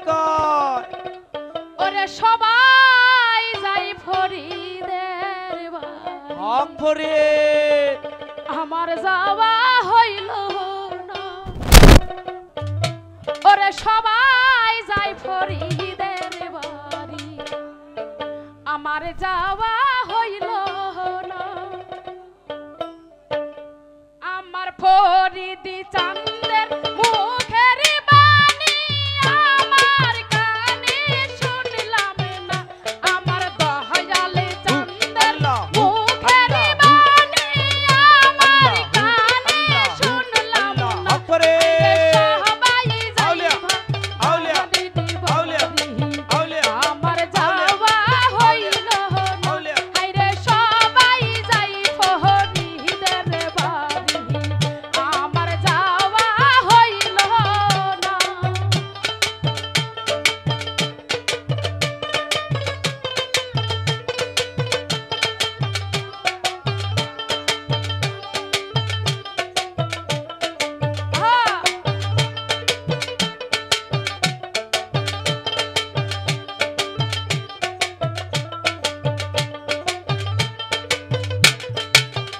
কয় ওরে সবাই যাই ফরিদের বাড়ি হক ফরিদ আমার যাওয়া হইল না ওরে সবাই যাই ফরিদের বাড়ি আমার যাওয়া হইল না আমার ফরিদি চাঁদের মুখের বাণী আমার কানে শুনলাম না আমার দয়ালে চাঁদের মুখের বাণী আমার কানে শুনলাম না হক ফরিদ সবাই আউলিয়া আউলিয়া আউলিয়া আউলিয়া আমার যাওয়া হইল না আউলিয়া হায়রে সবাই যাই ফরিদের বাড়ি আমার যাওয়া হইল না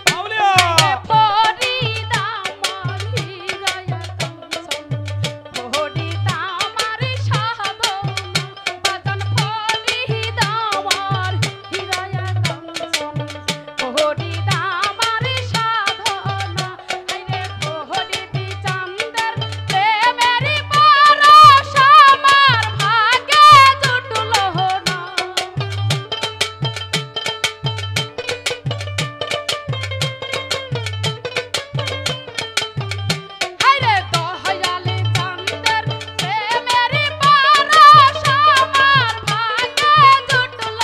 আউলিয়া ফরিদ আমার হৃদয় কাঞ্চন ফরিদ আমার সাধনা বাজন ফরিদ আমার হৃদয় কাঞ্চন ফরিদ আমার সাধনা আইরে ফরিদ চাঁদের প্রেমের পরশ আমার ভাগ্যে জুটল না হায়রে দয়ালে চাঁদের প্রেমের পরশ আমার ভাগ্যে জুটল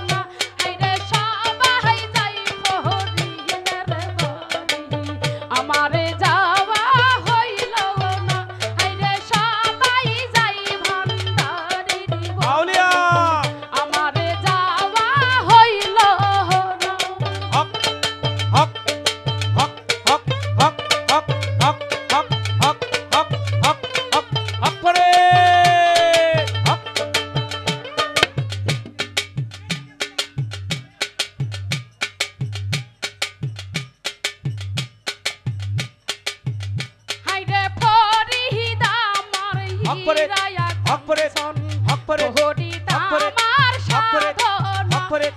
না হায়রে সবাই যাই ফরিদের বাড়ি আমারে যাওয়া হইল না হায়রে সবাই যাই ভান্ডারির বাড়ি আউলিয়া আমারে যাওয়া হইল না হক হক হক হক হক হক হক হক হক হক হক হক হক ফরিদ হক হায়রে ফরিদ আমার হক ফরিদ হৃদয় হক ফরিদ কাঞ্চন হক ফরিদ ফরিদ হক ফরিদ আমার হক ফরিদ সাধনা হক ফরিদ